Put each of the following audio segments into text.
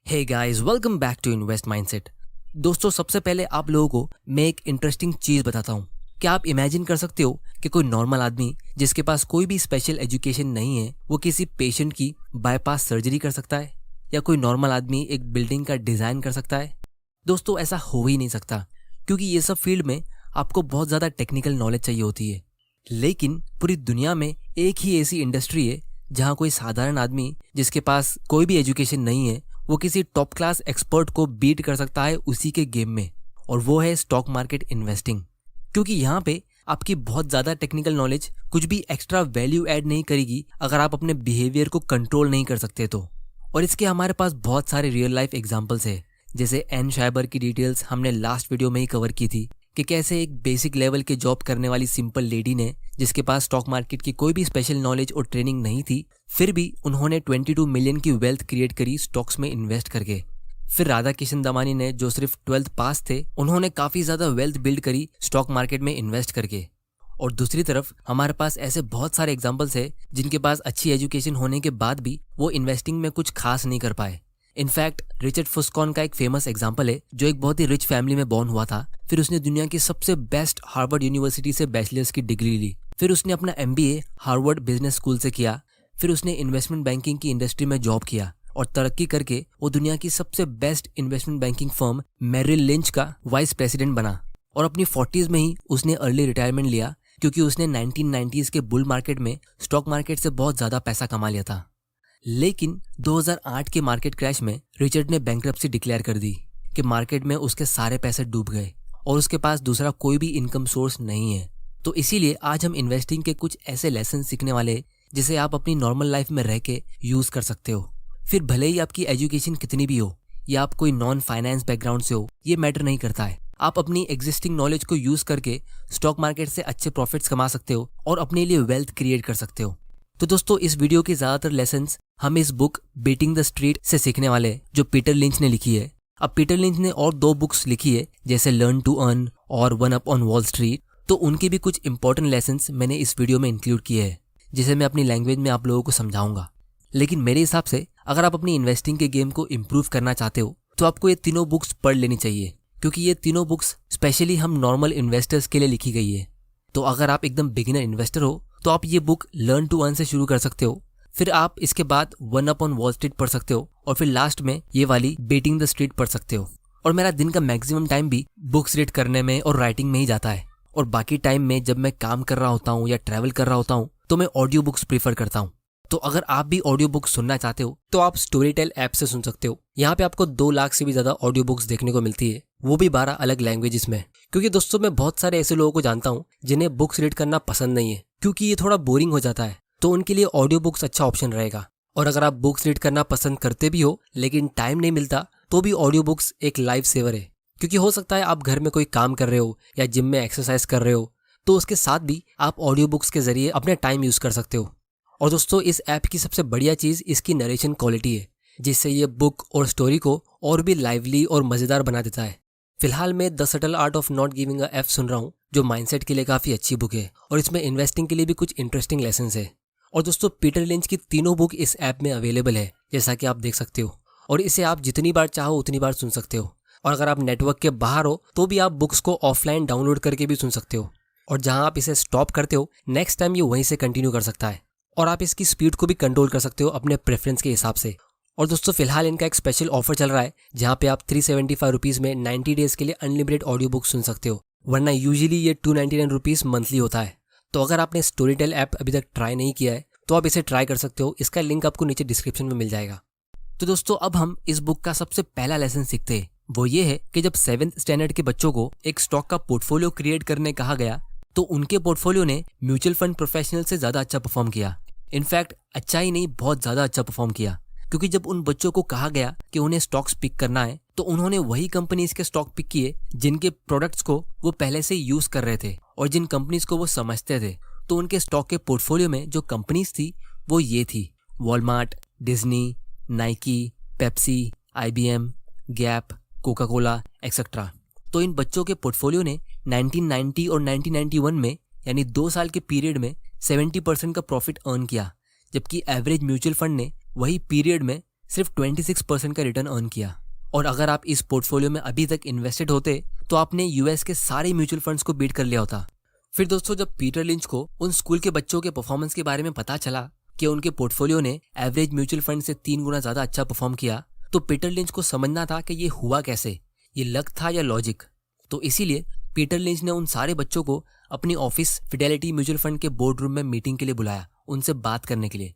Hey guys, welcome back to Invest Mindset. दोस्तों, सबसे पहले आप लोगों को मैं एक इंटरेस्टिंग चीज बताता हूँ। क्या आप इमेजिन कर सकते हो कि कोई नॉर्मल आदमी जिसके पास कोई भी स्पेशल एजुकेशन नहीं है वो किसी पेशेंट की बाईपास सर्जरी कर सकता है, या कोई नॉर्मल आदमी एक बिल्डिंग का डिजाइन कर सकता है? दोस्तों, ऐसा हो ही नहीं सकता, क्योंकि ये सब फील्ड में आपको बहुत ज्यादा टेक्निकल नॉलेज चाहिए होती है। लेकिन पूरी दुनिया में एक ही ऐसी इंडस्ट्री है जहाँ कोई साधारण आदमी जिसके पास कोई भी एजुकेशन नहीं है वो किसी टॉप क्लास एक्सपर्ट को बीट कर सकता है उसी के गेम में, और वो है स्टॉक मार्केट इन्वेस्टिंग। क्योंकि यहाँ पे आपकी बहुत ज़्यादा टेक्निकल नॉलेज कुछ भी एक्स्ट्रा वैल्यू ऐड नहीं करेगी अगर आप अपने बिहेवियर को कंट्रोल नहीं कर सकते तो। और इसके हमारे पास बहुत सारे रियल लाइफ एग्जाम्पल्स है, जैसे एन शाइबर की डिटेल्स हमने लास्ट वीडियो में ही कवर की थी कि कैसे एक बेसिक लेवल के जॉब करने वाली सिंपल लेडी ने, जिसके पास स्टॉक मार्केट की कोई भी स्पेशल नॉलेज और ट्रेनिंग नहीं थी, फिर भी उन्होंने 22 मिलियन की वेल्थ क्रिएट करी स्टॉक्स में इन्वेस्ट करके। फिर राधा किशन दमानी ने, जो सिर्फ 12th पास थे, उन्होंने काफी ज्यादा वेल्थ बिल्ड करी स्टॉक मार्केट में इन्वेस्ट करके। और दूसरी तरफ हमारे पास ऐसे बहुत सारे एग्जाम्पल्स है जिनके पास अच्छी एजुकेशन होने के बाद भी वो इन्वेस्टिंग में कुछ खास नहीं कर पाए। इनफैक्ट रिचर्ड फुस्कॉन का एक फेमस एग्जाम्पल है, जो एक बहुत ही रिच फैमिली में बॉर्न हुआ था। फिर उसने दुनिया की सबसे बेस्ट हार्वर्ड यूनिवर्सिटी से बैचलर्स की डिग्री ली। फिर उसने अपना MBA हार्वर्ड बिजनेस स्कूल से किया। फिर उसने इन्वेस्टमेंट बैंकिंग की इंडस्ट्री में जॉब किया और तरक्की करके वो दुनिया की सबसे best investment banking firm Merrill Lynch का वाइस प्रेसिडेंट बना। और अपनी 40s में ही उसने अर्ली रिटायरमेंट लिया, क्योंकि उसने 1990s के बुल मार्केट में स्टॉक मार्केट से बहुत ज्यादा पैसा कमा लिया था। लेकिन 2008 के मार्केट क्रैश में रिचर्ड ने बैंकरप्सी डिक्लेयर कर दी कि मार्केट में उसके सारे पैसे डूब गए और उसके पास दूसरा कोई भी इनकम सोर्स नहीं है। तो इसीलिए आज हम इन्वेस्टिंग के कुछ ऐसे लेसन सीखने वाले जिसे आप अपनी नॉर्मल लाइफ में रह के यूज कर सकते हो। फिर भले ही आपकी एजुकेशन कितनी भी हो या आप कोई नॉन फाइनेंस बैकग्राउंड से हो, ये मैटर नहीं करता है। आप अपनी एग्जिस्टिंग नॉलेज को यूज करके स्टॉक मार्केट से अच्छे प्रॉफिट्स कमा सकते हो और अपने लिए वेल्थ क्रिएट कर सकते हो। तो दोस्तों, इस वीडियो के ज्यादातर लेसन्स हम इस बुक बीटिंग द स्ट्रीट से सीखने वाले हैं, जो पीटर लिंच ने लिखी है। अब पीटर लिंच ने और 2 बुक्स लिखी है, जैसे लर्न टू अर्न और one up on wall street. तो उनकी भी कुछ इंपॉर्टेंट लेसन्स मैंने इस वीडियो में इंक्लूड किए हैं, जिसे मैं अपनी लैंग्वेज में आप लोगों को समझाऊंगा। लेकिन मेरे हिसाब से अगर आप अपनी इन्वेस्टिंग के गेम को इम्प्रूव करना चाहते हो तो आपको ये तीनों बुक्स पढ़ लेनी चाहिए, क्योंकि ये तीनों बुक्स स्पेशली हम नॉर्मल इन्वेस्टर्स के लिए लिखी गई है। तो अगर आप एकदम बिगिनर इन्वेस्टर हो तो आप ये बुक लर्न टू अर्न से शुरू कर सकते हो। फिर आप इसके बाद one up on wall street पढ़ सकते हो, और फिर लास्ट में ये वाली बीटिंग द स्ट्रीट पढ़ सकते हो। और मेरा दिन का मैक्सिमम टाइम भी बुक्स रीड करने में और राइटिंग में ही जाता है। और बाकी टाइम में जब मैं काम कर रहा होता हूँ या ट्रैवल कर रहा होता हूँ तो मैं ऑडियो बुक्स प्रीफर करता हूँ। तो अगर आप भी ऑडियो बुक्स सुनना चाहते हो तो आप स्टोरीटेल ऐप से सुन सकते हो। यहाँ पे आपको 2 लाख से भी ज्यादा ऑडियो बुक्स देखने को मिलती है, वो भी 12 अलग लैंग्वेजेस में। क्योंकि दोस्तों, मैं बहुत सारे ऐसे लोगों को जानता हूँ जिन्हें बुक्स रीड करना पसंद नहीं है, क्योंकि ये थोड़ा बोरिंग हो जाता है। तो उनके लिए ऑडियो बुक्स अच्छा ऑप्शन रहेगा। और अगर आप बुक्स रीड करना पसंद करते भी हो लेकिन टाइम नहीं मिलता, तो भी ऑडियो बुक्स एक लाइफ सेवर है। क्योंकि हो सकता है आप घर में कोई काम कर रहे हो या जिम में एक्सरसाइज कर रहे हो, तो उसके साथ भी आप ऑडियो बुक्स के जरिए अपने टाइम यूज कर सकते हो। और दोस्तों, इस ऐप की सबसे बढ़िया चीज इसकी नरेशन क्वालिटी है, जिससे ये बुक और स्टोरी को और भी लाइवली और मजेदार बना देता है। फिलहाल मैं the subtle art of not giving a F सुन रहा हूँ, जो माइंडसेट के लिए काफी अच्छी बुक है, और इसमें इन्वेस्टिंग के लिए भी कुछ इंटरेस्टिंग लेसन्स है। और दोस्तों, पीटर लिंच की तीनों बुक इस ऐप में अवेलेबल है, जैसा कि आप देख सकते हो। और इसे आप जितनी बार चाहो उतनी बार सुन सकते हो। और अगर आप नेटवर्क के बाहर हो तो भी आप बुक्स को ऑफलाइन डाउनलोड करके भी सुन सकते हो। और जहां आप इसे स्टॉप करते हो, नेक्स्ट टाइम ये वहीं से कंटिन्यू कर सकता है। और आप इसकी स्पीड को भी कंट्रोल कर सकते हो अपने प्रेफरेंस के हिसाब से। और दोस्तों, फिलहाल इनका एक स्पेशल ऑफर चल रहा है, जहाँ पे आप 375 रुपीज़ में 90 डेज के लिए अनलिमिटेड ऑडियो बुक सुन सकते हो, वरना यूजुअली ये 299 रुपीज़ मंथली होता है। तो अगर आपने स्टोरीटेल ऐप अभी तक ट्राई नहीं किया है तो आप इसे ट्राई कर सकते हो। इसका लिंक आपको नीचे डिस्क्रिप्शन में मिल जाएगा। तो दोस्तों, अब हम इस बुक का सबसे पहला लेसन सीखते हैं। वो ये है कि जब 7th स्टैंडर्ड के बच्चों को एक स्टॉक का पोर्टफोलियो क्रिएट करने कहा गया, तो उनके पोर्टफोलियो ने म्यूचुअल फंड प्रोफेशनल से ज्यादा अच्छा परफॉर्म किया। इनफैक्ट अच्छा ही नहीं, बहुत ज्यादा अच्छा परफॉर्म किया। क्योंकि जब उन बच्चों को कहा गया कि उन्हें स्टॉक्स पिक करना है, तो उन्होंने वही कंपनीज के स्टॉक पिक किए जिनके प्रोडक्ट्स को वो पहले से यूज कर रहे थे और जिन कंपनीज को वो समझते थे। तो उनके स्टॉक के पोर्टफोलियो में जो कंपनीज थी वो ये थी: Walmart, Disney, Nike, Pepsi, IBM, gap, Coca Cola etcetera. तो इन बच्चों के पोर्टफोलियो ने 1990 और 1991 में, यानी 2 साल के पीरियड में 70% का प्रॉफिट अर्न किया, जबकि एवरेज म्यूचुअल फंड ने वही पीरियड में सिर्फ 26% का रिटर्न अर्न किया। और अगर आप इस पोर्टफोलियो में अभी तक इन्वेस्टेड होते तो आपने यूएस के सारे म्यूचुअल फंड्स को बीट कर लिया होता। फिर दोस्तों, जब पीटर लिंच को उन स्कूल के बच्चों के परफॉर्मेंस के बारे में पता चला कि उनके पोर्टफोलियो ने एवरेज म्यूचुअल फंड से 3 गुना ज्यादा अच्छा परफॉर्म किया, तो पीटर लिंच को समझना था कि ये हुआ कैसे, ये लक था या लॉजिक। तो इसीलिए पीटर लिंच ने उन सारे बच्चों को अपनी ऑफिस फिडेलिटी म्यूचुअल फंड के बोर्ड रूम में मीटिंग के लिए बुलाया, उनसे बात करने के लिए।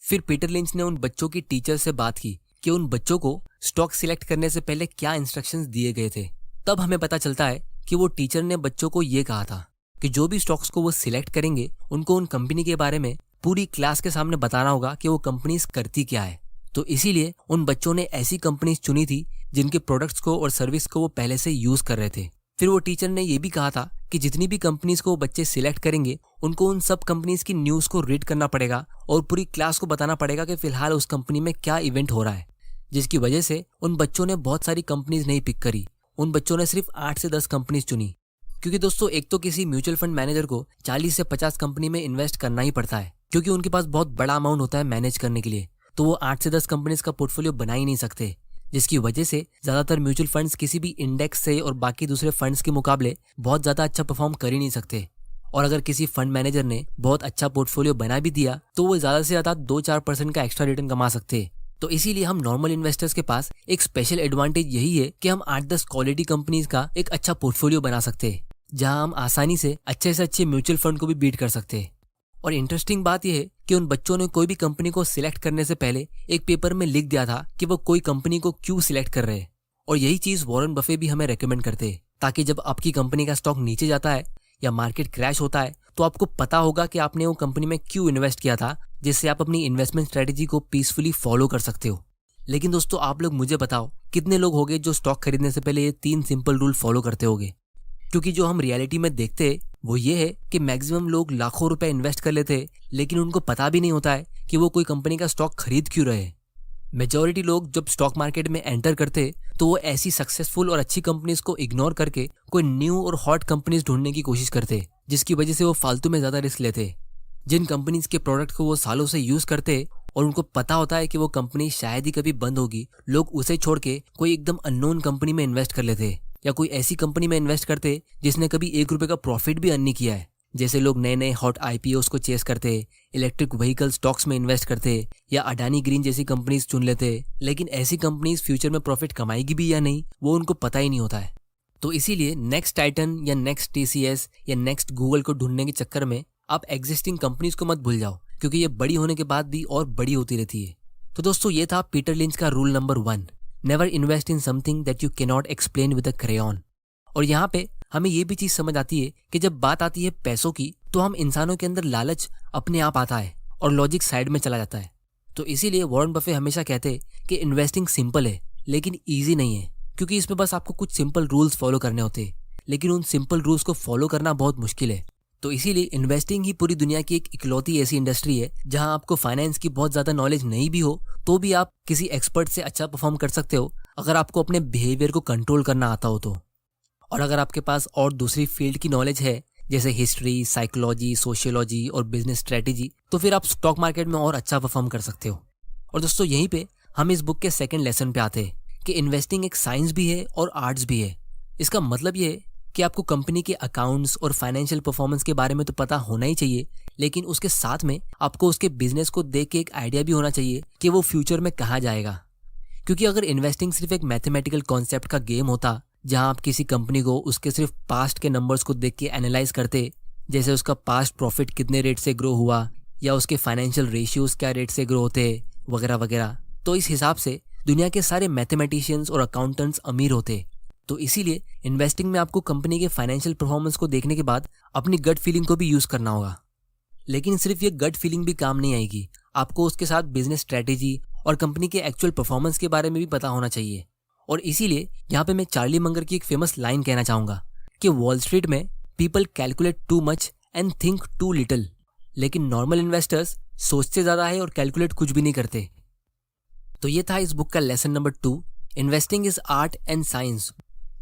फिर पीटर लिंच ने उन बच्चों की टीचर से बात की कि उन बच्चों को स्टॉक सिलेक्ट करने से पहले क्या इंस्ट्रक्शंस दिए गए थे। तब हमें पता चलता है कि वो टीचर ने बच्चों को ये कहा था कि जो भी स्टॉक्स को वो सिलेक्ट करेंगे उनको उन कंपनी के बारे में पूरी क्लास के सामने बताना होगा कि वो कंपनीज करती क्या है। तो इसीलिए उन बच्चों ने ऐसी कंपनीज चुनी थी जिनके प्रोडक्ट्स को और सर्विस को वो पहले से यूज कर रहे थे। फिर वो टीचर ने ये भी कहा था कि जितनी भी कंपनीज को वो बच्चे सिलेक्ट करेंगे उनको उन सब कंपनीज की न्यूज को रीड करना पड़ेगा और पूरी क्लास को बताना पड़ेगा कि फिलहाल उस कंपनी में क्या इवेंट हो रहा है। जिसकी वजह से उन बच्चों ने बहुत सारी कंपनीज नहीं पिक करी, उन बच्चों ने सिर्फ 8 से 10 कंपनीज चुनी। क्योंकि दोस्तों, एक तो किसी म्यूचुअल फंड मैनेजर को 40 से 50 कंपनी में इन्वेस्ट करना ही पड़ता है, क्योंकि उनके पास बहुत बड़ा अमाउंट होता है मैनेज करने के लिए। तो वो 8 से 10 कंपनीज का पोर्टफोलियो बना ही नहीं सकते, जिसकी वजह से ज्यादातर म्यूचुअल फंड्स किसी भी इंडेक्स से और बाकी दूसरे फंड्स के मुकाबले बहुत ज्यादा अच्छा परफॉर्म कर ही नहीं सकते। और अगर किसी फंड मैनेजर ने बहुत अच्छा पोर्टफोलियो बना भी दिया तो वो ज्यादा से ज्यादा 2-4% का एक्स्ट्रा रिटर्न कमा सकते हैं। तो इसीलिए हम नॉर्मल इन्वेस्टर्स के पास एक स्पेशल एडवांटेज यही है कि हम 8-10 क्वालिटी कंपनीज का एक अच्छा पोर्टफोलियो बना सकते हैं, जहां हम आसानी से अच्छे म्यूचुअल फंड को भी बीट कर सकते हैं। और इंटरेस्टिंग बात यह है कि उन बच्चों ने कोई भी कंपनी को सिलेक्ट करने से पहले एक पेपर में लिख दिया था कि वो कोई कंपनी को क्यों सिलेक्ट कर रहे हैं। और यही चीज वॉरेन बफे भी हमें रेकमेंड करते हैं, ताकि जब आपकी कंपनी का स्टॉक नीचे जाता है या मार्केट क्रैश होता है तो आपको पता होगा कि आपने वो कंपनी में क्यों इन्वेस्ट किया था, जिससे आप अपनी इन्वेस्टमेंट स्ट्रेटेजी को पीसफुली फॉलो कर सकते हो। लेकिन दोस्तों, आप लोग मुझे बताओ कितने लोग होंगे जो स्टॉक खरीदने से पहले ये 3 सिंपल रूल फॉलो करते होंगे। क्योंकि जो हम रियलिटी में देखते हैं वो ये है कि मैक्सिमम लोग लाखों रुपए इन्वेस्ट कर लेते हैं, लेकिन उनको पता भी नहीं होता है कि वो कोई कंपनी का स्टॉक खरीद क्यों रहे हैं। मेजॉरिटी लोग जब स्टॉक मार्केट में एंटर करते तो वो ऐसी सक्सेसफुल और अच्छी कंपनीज को इग्नोर करके कोई न्यू और हॉट कंपनीज ढूंढने की कोशिश करते, जिसकी वजह से वो फालतू में ज्यादा रिस्क लेते। जिन कंपनीज के प्रोडक्ट को वो सालों से यूज करते और उनको पता होता है कि वो कंपनी शायद ही कभी बंद होगी, लोग उसे छोड़ के कोई एकदम अननोन कंपनी में इन्वेस्ट कर लेते या कोई ऐसी कंपनी में इन्वेस्ट करते जिसने कभी 1 रुपए का प्रॉफिट भी अर्न नहीं किया है। जैसे लोग नए नए हॉट आईपीओस को चेस करते, इलेक्ट्रिक व्हीकल स्टॉक्स में इन्वेस्ट करते या अडानी ग्रीन जैसी कंपनीज चुन लेते, लेकिन ऐसी कंपनीज फ्यूचर में प्रॉफिट कमाएगी भी या नहीं वो उनको पता ही नहीं होता है। तो इसीलिए नेक्स्ट टाइटन या नेक्स्ट टीसीएस या नेक्स्ट गूगल को ढूंढने के चक्कर में आप एग्जिस्टिंग कंपनीज को मत भूल जाओ, क्योंकि ये बड़ी होने के बाद भी और बड़ी होती रहती है। तो दोस्तों, ये था पीटर लिंच का rule number 1, never invest in something that you can not explain with a crayon. और यहाँ पे हमें ये भी चीज समझ आती है कि जब बात आती है पैसों की तो हम इंसानों के अंदर लालच अपने आप आता है और लॉजिक साइड में चला जाता है। तो इसीलिए वॉरेन बफे हमेशा कहते हैं कि इन्वेस्टिंग सिंपल है लेकिन ईजी नहीं है, क्योंकि इसमें बस आपको कुछ सिंपल रूल्स फॉलो करने होते हैं, लेकिन उन सिंपल रूल्स को फॉलो करना बहुत मुश्किल है। तो इसीलिए इन्वेस्टिंग ही पूरी दुनिया की एक इकलौती ऐसी इंडस्ट्री है जहां आपको फाइनेंस की बहुत ज्यादा नॉलेज नहीं भी हो तो भी आप किसी एक्सपर्ट से अच्छा परफॉर्म कर सकते हो, अगर आपको अपने बिहेवियर को कंट्रोल करना आता हो तो। और अगर आपके पास और दूसरी फील्ड की नॉलेज है जैसे हिस्ट्री, साइकोलॉजी, सोशियोलॉजी और बिजनेस स्ट्रेटेजी, तो फिर आप स्टॉक मार्केट में और अच्छा परफॉर्म कर सकते हो। और दोस्तों, यहीं पे हम इस बुक के सेकंड लेसन पे आते हैं कि इन्वेस्टिंग एक साइंस भी है और आर्ट्स भी है। इसका मतलब ये है कि आपको कंपनी के अकाउंट्स और फाइनेंशियल परफॉर्मेंस के बारे में तो पता होना ही चाहिए, लेकिन उसके साथ में आपको उसके बिजनेस को देख के एक आइडिया भी होना चाहिए कि वो फ्यूचर में कहाँ जाएगा। क्योंकि अगर इन्वेस्टिंग सिर्फ एक मैथमेटिकल कॉन्सेप्ट का गेम होता जहां आप किसी कंपनी को उसके सिर्फ पास्ट के नंबर्स को देख के एनालाइज करते, जैसे उसका पास्ट प्रॉफिट कितने रेट से ग्रो हुआ या उसके फाइनेंशियल रेशियोज क्या रेट से ग्रो होते वगैरह वगैरह, तो इस हिसाब से दुनिया के सारे मैथमेटिशियंस और अकाउंटेंट्स अमीर होते। तो इसीलिए इन्वेस्टिंग में आपको कंपनी के फाइनेंशियल परफॉर्मेंस को देखने के बाद अपनी गट फीलिंग को भी यूज करना होगा। लेकिन सिर्फ ये गट फीलिंग भी काम नहीं आएगी, आपको उसके साथ बिजनेस स्ट्रेटेजी और कंपनी के एक्चुअल परफॉर्मेंस के बारे में भी पता होना चाहिए। और इसीलिए यहाँ पे मैं चार्ली मंगर की एक फेमस लाइन कहना चाहूंगा कि वॉल स्ट्रीट में people calculate too much and think too little, लेकिन नॉर्मल इन्वेस्टर्स सोचते ज्यादा है और कैलकुलेट कुछ भी नहीं करते। तो ये था इस बुक का lesson number 2, investing is art and science.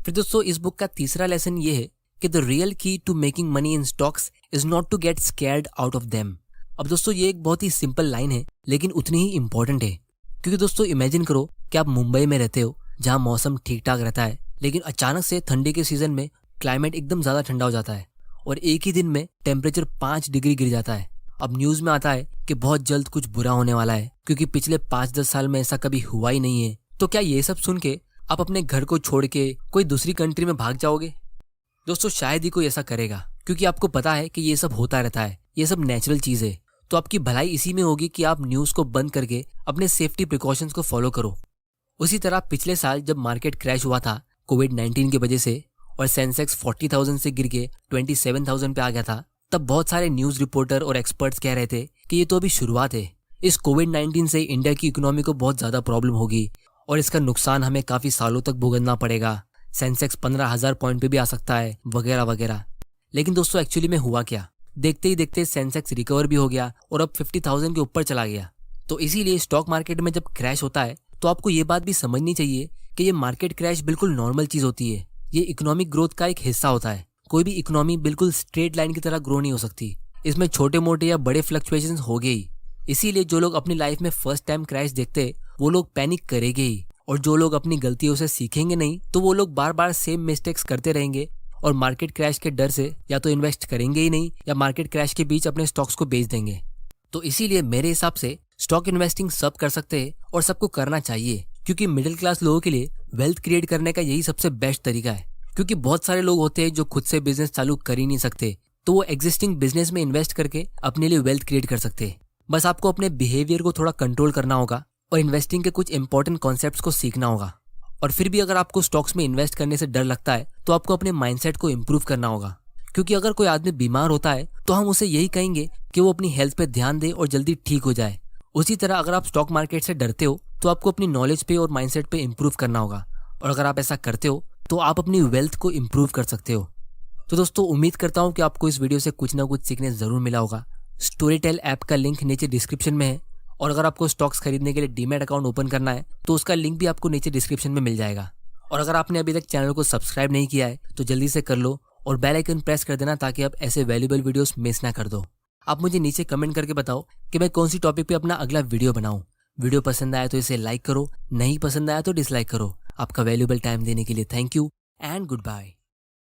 फिर दोस्तों, इस बुक का तीसरा लेसन ये है कि the real key to making money in stocks is not to get scared out of them. अब दोस्तों, ये एक बहुत ही सिंपल लाइन है लेकिन उतनी ही इंपॉर्टेंट है, क्योंकि दोस्तों इमेजिन करो कि आप मुंबई में रहते हो जहाँ मौसम ठीक ठाक रहता है, लेकिन अचानक से ठंडी के सीजन में क्लाइमेट एकदम ज़्यादा ठंडा हो जाता है और एक ही दिन में टेम्परेचर 5 डिग्री गिर जाता है। अब न्यूज़ में आता है कि बहुत जल्द कुछ बुरा होने वाला है, क्योंकि पिछले 5-10 साल में ऐसा कभी हुआ ही नहीं है। तो क्या ये सब सुन के आप अपने घर को छोड़ के कोई दूसरी कंट्री में भाग जाओगे? दोस्तों शायद ही कोई ऐसा करेगा, क्योंकि आपको पता है कि ये सब होता रहता है, ये सब नेचुरल चीज़ है। तो आपकी भलाई इसी में होगी कि आप न्यूज़ को बंद करके अपने सेफ्टी प्रिकॉशंस को फॉलो करो। उसी तरह पिछले साल जब मार्केट क्रैश हुआ था कोविड-19 की वजह से और सेंसेक्स 40,000 से गिर के 27,000 पे आ गया था, तब बहुत सारे न्यूज़ रिपोर्टर और एक्सपर्ट्स कह रहे थे कि ये तो अभी शुरुआत है, इस कोविड-19 से इंडिया की इकोनॉमी को बहुत ज़्यादा प्रॉब्लम होगी और इसका नुकसान हमें काफ़ी सालों तक भुगतना पड़ेगा, सेंसेक्स 15,000 पॉइंट पे भी आ सकता है, वगैरह वगैरह। लेकिन दोस्तों एक्चुअली में हुआ क्या? देखते ही देखते सेंसेक्स रिकवर भी हो गया और अब 50,000 के ऊपर चला गया। तो इसीलिए स्टॉक मार्केट में जब क्रैश होता है तो आपको ये बात भी समझनी चाहिए कि ये मार्केट क्रैश बिल्कुल नॉर्मल चीज़ होती है। ये इकोनॉमिक ग्रोथ का एक हिस्सा होता है। कोई भी इकोनॉमी बिल्कुल स्ट्रेट लाइन की तरह ग्रो नहीं हो सकती, इसमें छोटे मोटे या बड़े फ्लक्चुएशंस हो गए ही। इसीलिए जो लोग अपनी लाइफ में फर्स्ट टाइम क्रैश देखते वो लोग पैनिक करेंगे ही, और जो लोग अपनी गलतियों से सीखेंगे नहीं तो वो लोग बार बार सेम मिस्टेक्स करते रहेंगे और मार्केट क्रैश के डर से या तो इन्वेस्ट करेंगे ही नहीं या मार्केट क्रैश के बीच अपने स्टॉक्स को बेच देंगे। तो इसीलिए मेरे हिसाब से स्टॉक इन्वेस्टिंग सब कर सकते हैं और सबको करना चाहिए, क्योंकि मिडिल क्लास लोगों के लिए वेल्थ क्रिएट करने का यही सबसे बेस्ट तरीका है। क्योंकि बहुत सारे लोग होते हैं जो खुद से बिजनेस चालू कर ही नहीं सकते, तो वो एग्जिस्टिंग बिजनेस में इन्वेस्ट करके अपने लिए वेल्थ क्रिएट कर सकते हैं। बस आपको अपने बिहेवियर को थोड़ा कंट्रोल करना होगा और इन्वेस्टिंग के कुछ इंपॉर्टेंट कॉन्सेप्ट्स को सीखना होगा। और फिर भी अगर आपको स्टॉक्स में इन्वेस्ट करने से डर लगता है तो आपको अपने माइंडसेट को इम्प्रूव करना होगा, क्योंकि अगर कोई आदमी बीमार होता है तो हम उसे यही कहेंगे कि वो अपनी हेल्थ पे ध्यान दे और जल्दी ठीक हो जाए। उसी तरह अगर आप स्टॉक मार्केट से डरते हो तो आपको अपनी नॉलेज पे और माइंडसेट पे इम्प्रूव करना होगा, और अगर आप ऐसा करते हो तो आप अपनी वेल्थ को इम्प्रूव कर सकते हो। तो दोस्तों उम्मीद करता हूँ कि आपको इस वीडियो से कुछ ना कुछ सीखने जरूर मिला होगा। स्टोरीटेल ऐप का लिंक नीचे डिस्क्रिप्शन में है, और अगर आपको स्टॉक्स खरीदने के लिए डीमैट अकाउंट ओपन करना है तो उसका लिंक भी आपको नीचे डिस्क्रिप्शन में मिल जाएगा। और अगर आपने अभी तक चैनल को सब्सक्राइब नहीं किया है तो जल्दी से कर लो और बेल आइकन प्रेस कर देना, ताकि आप ऐसे वैल्यूएबल वीडियोस मिस ना कर दो। आप मुझे नीचे कमेंट करके बताओ कि मैं कौन सी टॉपिक पे अपना अगला वीडियो बनाऊं। वीडियो पसंद आया तो इसे लाइक करो, नहीं पसंद आया तो डिसलाइक करो। आपका वैल्यूएबल टाइम देने के लिए thank you and good bye.